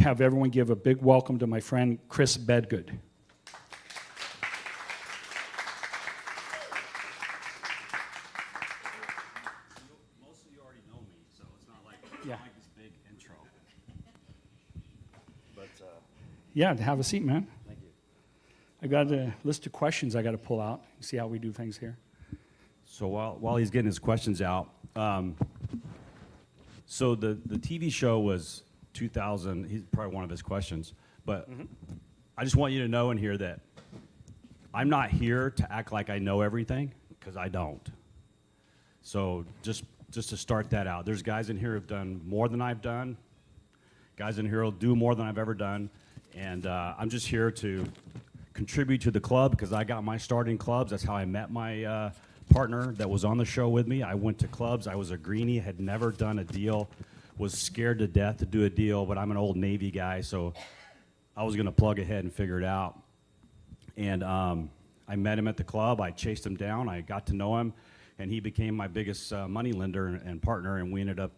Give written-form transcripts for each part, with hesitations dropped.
have everyone give a big welcome to my friend Chris Bedgood. Most of you already know me, so it's not like, Yeah. like this big intro. But Yeah, have a seat, man. thank you. I got a list of questions I got to pull out. See how we do things here. So while he's getting his questions out, so the TV show was 2000. He's probably one of his questions, but I just want you to know in here that I'm not here to act like I know everything, because I don't. So just to start that out, there's guys in here who've done more than I've done. Guys in here will do more than I've ever done, and I'm just here to contribute to the club because I got my start in clubs. That's how I met my partner that was on the show with me. I went to clubs. I was a greenie, had never done a deal, was scared to death to do a deal, but I'm an old Navy guy, so I was going to plug ahead and figure it out. And I met him at the club. I chased him down. I got to know him, and he became my biggest money lender and partner, and we ended up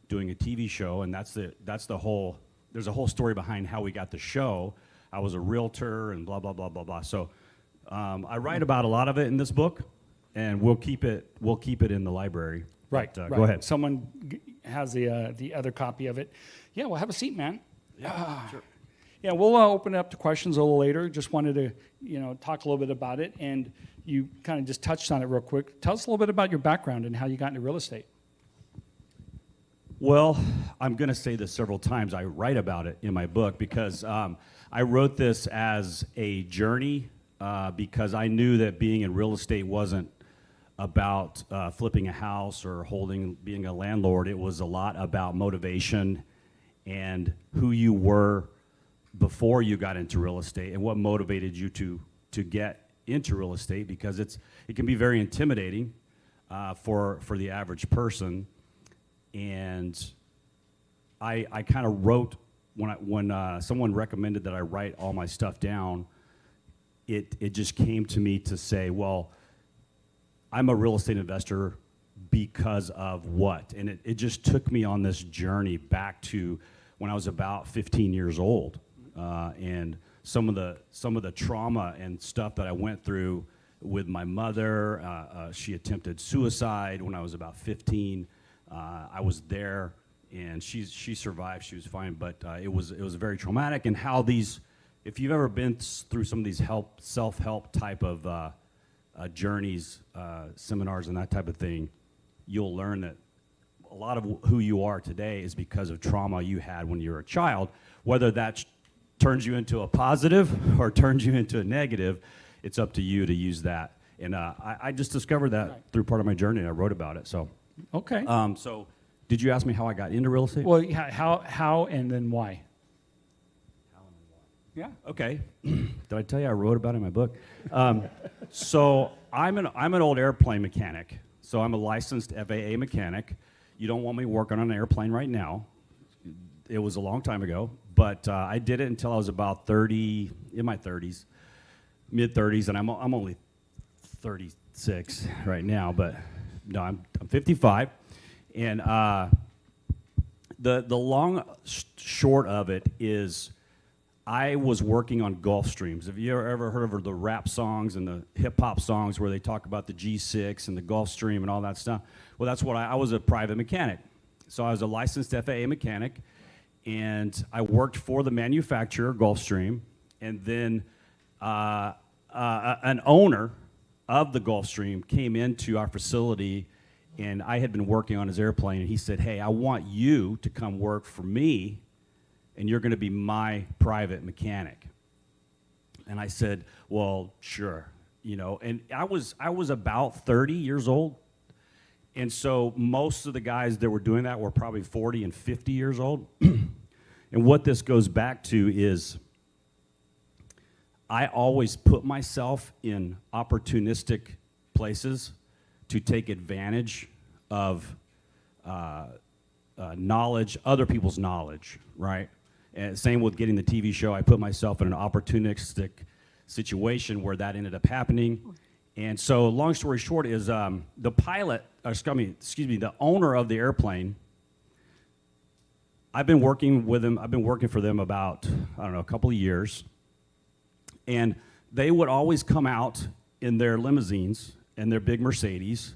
doing a TV show, and that's the whole, there's a whole story behind how we got the show. I was a realtor and blah, blah, blah, blah, blah. So I write about a lot of it in this book, and we'll keep it in the library. Right, But, right. Go ahead. Someone has the other copy of it. Yeah, well, have a seat, man. Yeah, sure. Yeah, we'll open it up to questions a little later. Just wanted to, talk a little bit about it, and you kind of just touched on it real quick. Tell us a little bit about your background and how you got into real estate. Well, I'm going to say this several times. I write about it in my book because I wrote this as a journey because I knew that being in real estate wasn't about flipping a house or being a landlord. It was a lot about motivation and who you were before you got into real estate and what motivated you to get into real estate, because it can be very intimidating for the average person. And I kind of wrote, when someone recommended that I write all my stuff down, it just came to me to say, well, I'm a real estate investor because of what? And it just took me on this journey back to when I was about 15 years old. And some of the trauma and stuff that I went through with my mother. She attempted suicide when I was about 15. I was there, and she survived. She was fine, but it was very traumatic. And how if you've ever been through some of these self-help type of journeys, seminars, and that type of thing, you'll learn that a lot of who you are today is because of trauma you had when you were a child. Whether that turns you into a positive or turns you into a negative, it's up to you to use that. And I just discovered that through part of my journey, and I wrote about it. So. Okay. So, did you ask me how I got into real estate? Well, yeah, how and then why? How and then why? Yeah. Okay. Did I tell you I wrote about it in my book? So I'm an old airplane mechanic. So I'm a licensed FAA mechanic. You don't want me working on an airplane right now. It was a long time ago, but I did it until I was about 30, in my 30s, mid 30s, and I'm only 36 right now, but. No, I'm 55, and the long short of it is I was working on Gulfstreams. Have you ever heard of the rap songs and the hip-hop songs where they talk about the G6 and the Gulfstream and all that stuff? Well, that's what I was a private mechanic. So I was a licensed FAA mechanic, and I worked for the manufacturer, Gulfstream, and then an owner of the Gulfstream came into our facility, and I had been working on his airplane, and he said, hey, I want you to come work for me, and you're going to be my private mechanic. And I said, well, sure. And I was about 30 years old, and so most of the guys that were doing that were probably 40 and 50 years old. And what this goes back to is I always put myself in opportunistic places to take advantage of knowledge, other people's knowledge, right? And same with getting the TV show. I put myself in an opportunistic situation where that ended up happening. And so long story short is the owner of the airplane I've been working with them. I've been working for them about, I don't know, a couple of years. And they would always come out in their limousines and their big Mercedes.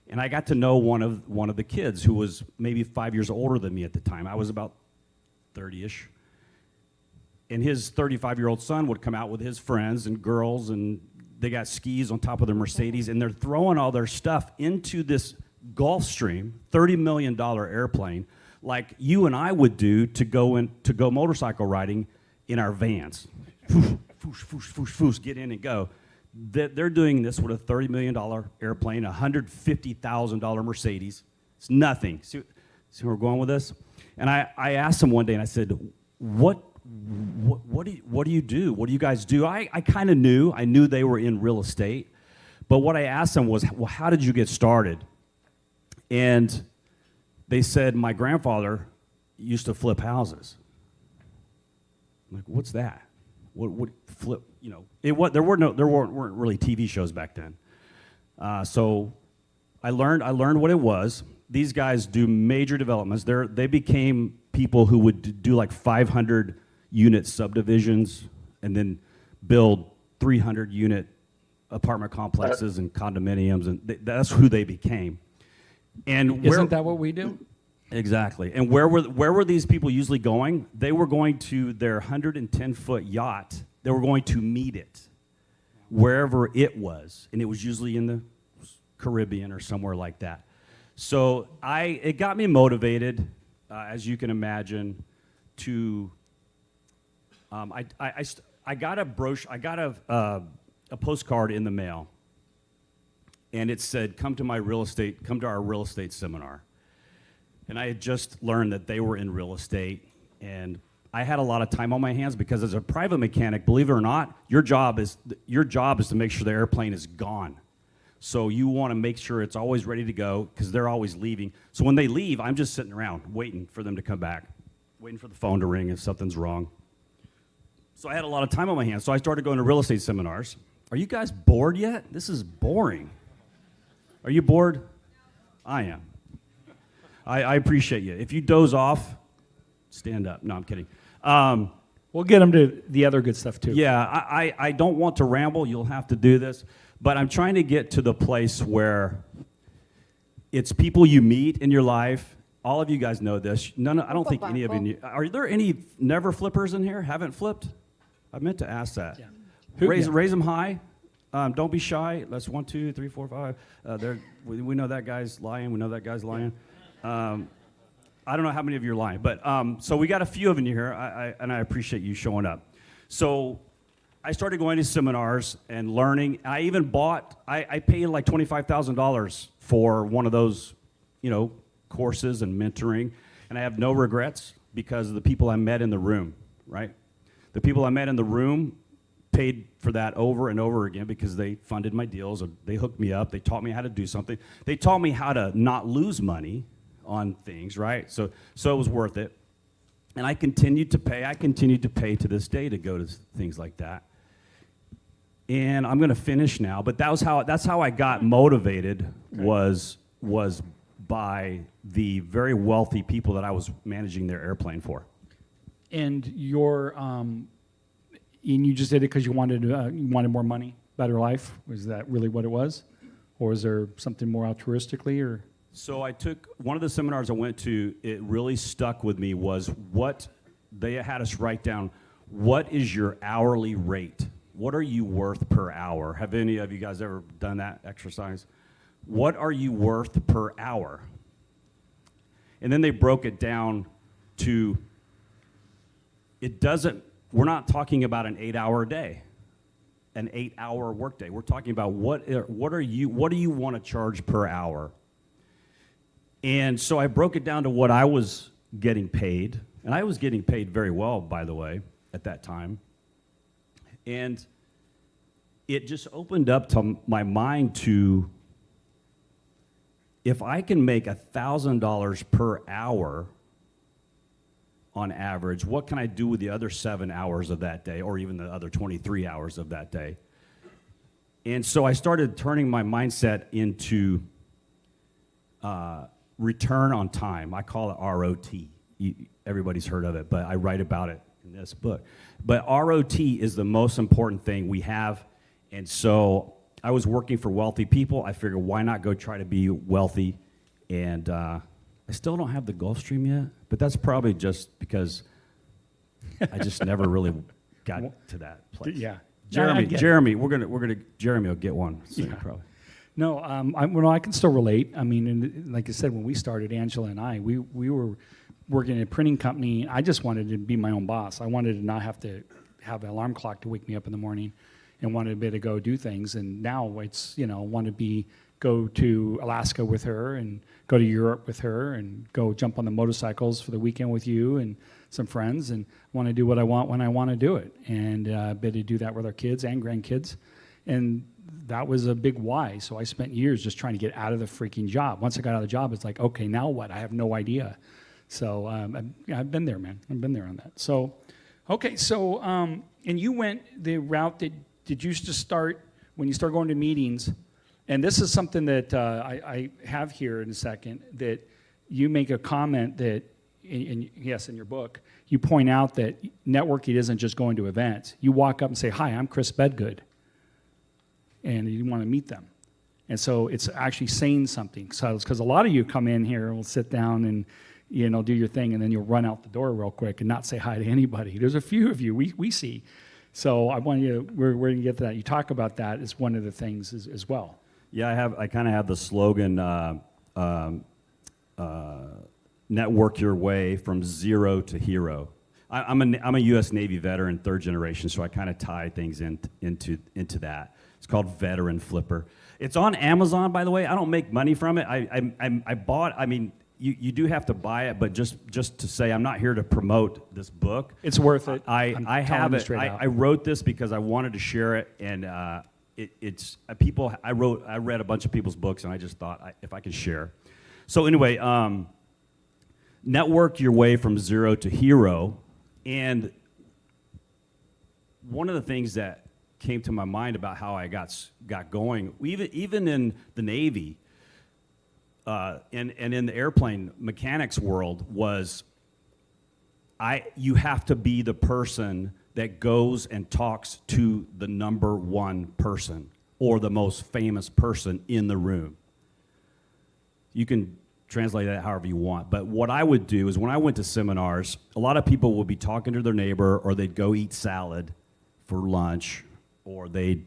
And I got to know one of the kids who was maybe 5 years older than me at the time. I was about 30-ish. And his 35-year-old son would come out with his friends and girls, and they got skis on top of their Mercedes, and they're throwing all their stuff into this Gulfstream, $30 million airplane, like you and I would do to go motorcycle riding in our vans. Foosh, foosh, foosh, foosh, get in and go. They're doing this with a $30 million airplane, a $150,000 Mercedes. It's nothing. See where we're going with this? And I asked him one day, and I said, what do you do? What do you guys do? I kind of knew. I knew they were in real estate. But what I asked them was, well, how did you get started? And they said, my grandfather used to flip houses. I'm like, what's that? What flip? You know, there weren't really TV shows back then. So I learned what it was. These guys do major developments. They became people who would do like 500 unit subdivisions and then build 300 unit apartment complexes and condominiums, and that's who they became. And isn't that what we do? Exactly. And where were these people usually going? They were going to their 110-foot yacht. They were going to meet it wherever it was, and it was usually in the Caribbean or somewhere like that. So it got me motivated, as you can imagine, to I got a brochure. I got a postcard in the mail, and it said, come to our real estate seminar. And I had just learned that they were in real estate, and I had a lot of time on my hands because as a private mechanic, believe it or not, your job is to make sure the airplane is gone. So you want to make sure it's always ready to go because they're always leaving. So when they leave, I'm just sitting around waiting for them to come back, waiting for the phone to ring if something's wrong. So I had a lot of time on my hands, so I started going to real estate seminars. Are you guys bored yet? This is boring. Are you bored? I am. I appreciate you. If you doze off, stand up. No, I'm kidding. We'll get them to the other good stuff, too. Yeah, I don't want to ramble. You'll have to do this. But I'm trying to get to the place where it's people you meet in your life. All of you guys know this. I don't think any of you. Are there any never flippers in here? Haven't flipped? I meant to ask that. Yeah. Raise them high. Don't be shy. That's 1, 2, 3, 4, 5. We know that guy's lying. We know that guy's lying. I don't know how many of you are lying, but so we got a few of you here, and I appreciate you showing up. So I started going to seminars and learning. I even I paid like $25,000 for one of those, courses and mentoring, and I have no regrets because of the people I met in the room, right? The people I met in the room paid for that over and over again because they funded my deals, or they hooked me up, they taught me how to do something. They taught me how to not lose money on things, right? So it was worth it. And I continued to pay. I continued to pay to this day to go to things like that. And I'm going to finish now, but that's how I got motivated. Okay. was by the very wealthy people that I was managing their airplane for. And and you just did it because you wanted more money, better life. Was that really what it was, or was there something more altruistically, or? So I took one of the seminars I went to. It really stuck with me. Was what they had us write down. What is your hourly rate? What are you worth per hour? Have any of you guys ever done that exercise? What are you worth per hour? And then they broke it down to, we're not talking about an 8-hour day, an 8-hour workday. We're talking about what do you want to charge per hour? And so I broke it down to what I was getting paid, and I was getting paid very well, by the way, at that time. And it just opened up to my mind to, if I can make $1,000 per hour on average, what can I do with the other 7 hours of that day, or even the other 23 hours of that day? And so I started turning my mindset into return on time. I call it ROT. everybody's heard of it, but I write about it in this book. But ROT is the most important thing we have, and so I was working for wealthy people. I figured, why not go try to be wealthy? And I still don't have the Gulfstream yet, but that's probably just because I just never really got to that place. Yeah. Jeremy will get one soon, probably. No, I can still relate. I mean, and like I said, when we started, Angela and I, we were working at a printing company. I just wanted to be my own boss. I wanted to not have to have an alarm clock to wake me up in the morning, and wanted to be able to go do things. And now it's, want to go to Alaska with her and go to Europe with her and go jump on the motorcycles for the weekend with you and some friends, and want to do what I want when I want to do it, and be able to do that with our kids and grandkids. And that was a big why. So I spent years just trying to get out of the freaking job. Once I got out of the job, it's like, okay, now what? I have no idea. So I've been there, man. I've been there on that. So, okay, so, and you went the route that, did you just start, when you start going to meetings, and this is something that I have here in a second, that you make a comment that, in your book, you point out that networking isn't just going to events. You walk up and say, hi, I'm Chris Bedgood, and you want to meet them. And so it's actually saying something. So, because a lot of you come in here and will sit down and do your thing, and then you'll run out the door real quick and not say hi to anybody. There's a few of you we see. So I want you, we're going to get to that. You talk about that as one of the things as well. Yeah, I kind of have the slogan, network your way from zero to hero. I'm a U.S. Navy veteran, third generation, so I kind of tie things into that. It's called Veteran Flipper. It's on Amazon, by the way. I don't make money from it. I bought. I mean, you do have to buy it, but just to say, I'm not here to promote this book. It's worth it. I have it. I wrote this because I wanted to share it, and it's people. I read a bunch of people's books, and I just thought if I could share. So anyway, network your way from zero to hero, and one of the things that came to my mind about how I got going, even in the Navy, and in the airplane mechanics world, was you have to be the person that goes and talks to the number one person or the most famous person in the room. You can translate that however you want, but what I would do is when I went to seminars, a lot of people would be talking to their neighbor, or they'd go eat salad for lunch, or they'd,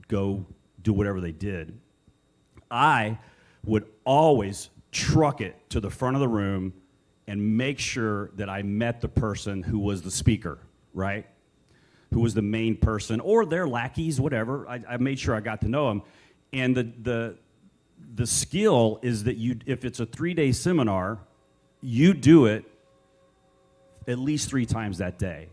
go do whatever they did. I would always truck it to the front of the room and make sure that I met the person who was the speaker, right? Who was the main person, or their lackeys, whatever. I made sure I got to know them. And the skill is that if it's a 3-day seminar, you do it at least 3 times that day.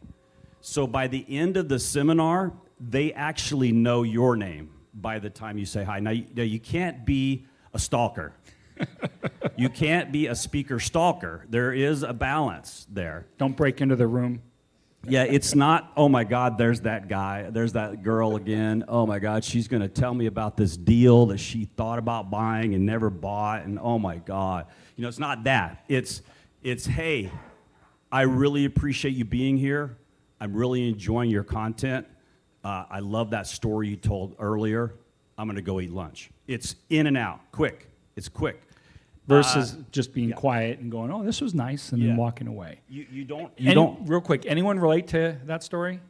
So by the end of the seminar, they actually know your name by the time you say hi. Now you can't be a stalker. You can't be a speaker stalker. There is a balance there. Don't break into the room. Yeah, it's not, oh my God, there's that guy, there's that girl again. Oh my God, she's going to tell me about this deal that she thought about buying and never bought, and oh my God. It's not that. It's hey, I really appreciate you being here. I'm really enjoying your content. I love that story you told earlier. I'm going to go eat lunch. It's in and out, quick. It's quick. Versus just being quiet and going, oh, this was nice, and then walking away. You don't. Real quick, anyone relate to that story?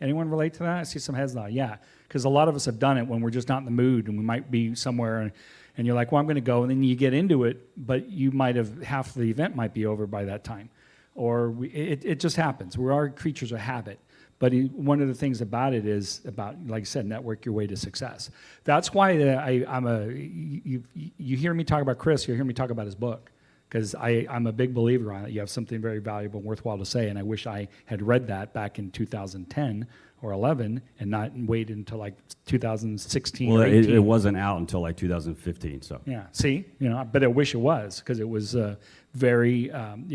Anyone relate to that? I see some heads nod. Yeah, because a lot of us have done it when we're just not in the mood, and we might be somewhere, and you're like, well, I'm going to go, and then you get into it, but you might have, half the event might be over by that time. Or it just happens. We are creatures of habit. But one of the things about it is about, like I said, network your way to success. That's why you hear me talk about Chris, you hear me talk about his book, because I'm a big believer on it. You have something very valuable and worthwhile to say, and I wish I had read that back in 2010 or 11 and not waited until like 2016 or 18. It wasn't out until like 2015. So yeah, see, but I wish it was, because it was it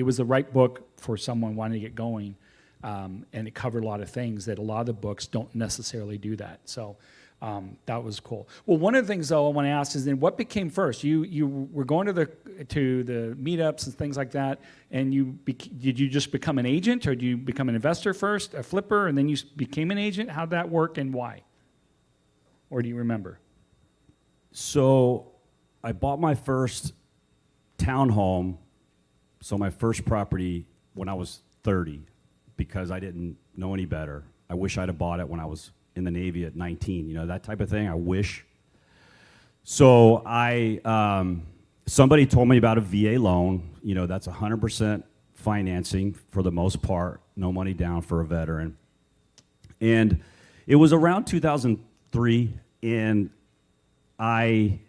was the right book for someone wanting to get going. And it covered a lot of things that a lot of the books don't necessarily do that. So That was cool. Well, one of the things though I want to ask is then what became first? You were going to the meetups and things like that, and did you just become an agent, or did you become an investor first, a flipper, and then you became an agent? How'd that work and why? Or do you remember? So I bought my first townhome, so my first property when I was 30, because I didn't know any better. I wish I'd have bought it when I was in the Navy at 19, that type of thing. I wish. So somebody told me about a VA loan. That's 100% financing for the most part, no money down for a veteran. And it was around 2003, and I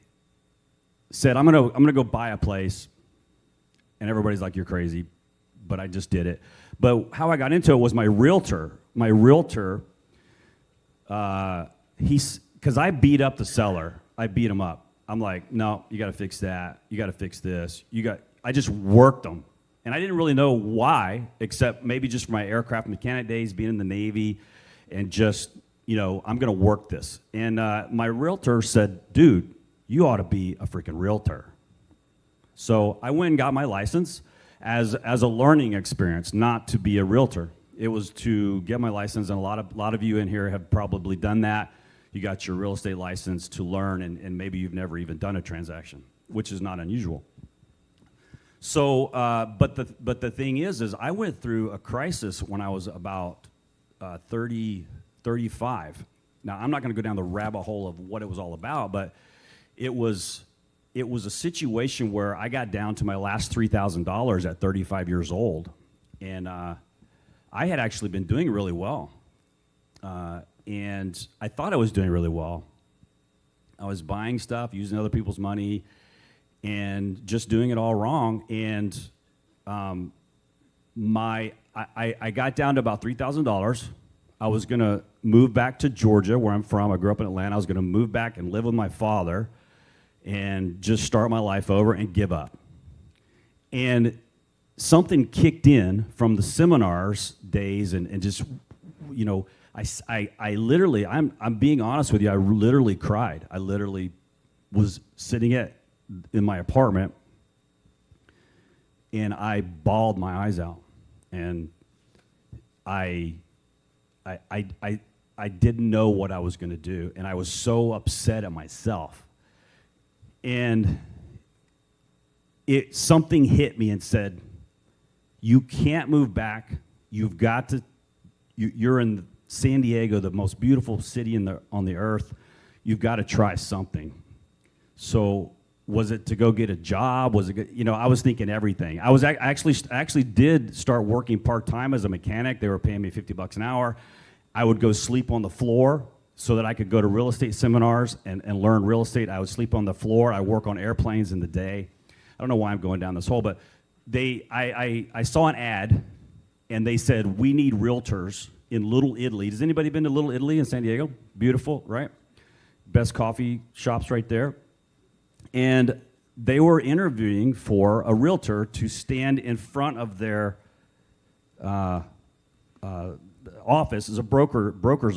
said, I'm gonna go buy a place. And everybody's like, you're crazy, but I just did it. But how I got into it was my realtor. Because I beat up the seller. I beat him up. I'm like, no, you got to fix that. You got to fix this. I just worked them. And I didn't really know why, except maybe just from my aircraft mechanic days, being in the Navy, and just, I'm going to work this. And my realtor said, dude, you ought to be a freaking realtor. So I went and got my license as a learning experience, not to be a realtor. It was to get my license, and a lot of you in here have probably done that. You got your real estate license to learn, and maybe you've never even done a transaction, which is not unusual. So, but the thing is I went through a crisis when I was about 35. Now, I'm not going to go down the rabbit hole of what it was all about, but it was a situation where I got down to my last $3,000 at 35 years old, and I had actually been doing really well, and I thought I was doing really well. I was buying stuff, using other people's money, and just doing it all wrong. And I got down to about $3,000. I was going to move back to Georgia, where I'm from. I grew up in Atlanta. I was going to move back and live with my father and just start my life over and give up. And something kicked in from the seminars days, and just, I literally, I'm being honest with you, I literally cried. I literally was sitting in my apartment, and I bawled my eyes out, and I didn't know what I was going to do, and I was so upset at myself. And something hit me and said, you can't move back. You've got to. You're in San Diego, the most beautiful city on the earth. You've got to try something. So, was it to go get a job? Was it? I was thinking everything. I actually did start working part-time as a mechanic. They were paying me $50 an hour. I would go sleep on the floor so that I could go to real estate seminars and learn real estate. I would sleep on the floor. I work on airplanes in the day. I don't know why I'm going down this hole, but I saw an ad, and they said, we need realtors in Little Italy. Has anybody been to Little Italy in San Diego? Beautiful, right? Best coffee shops right there. And they were interviewing for a realtor to stand in front of their office as a broker's office.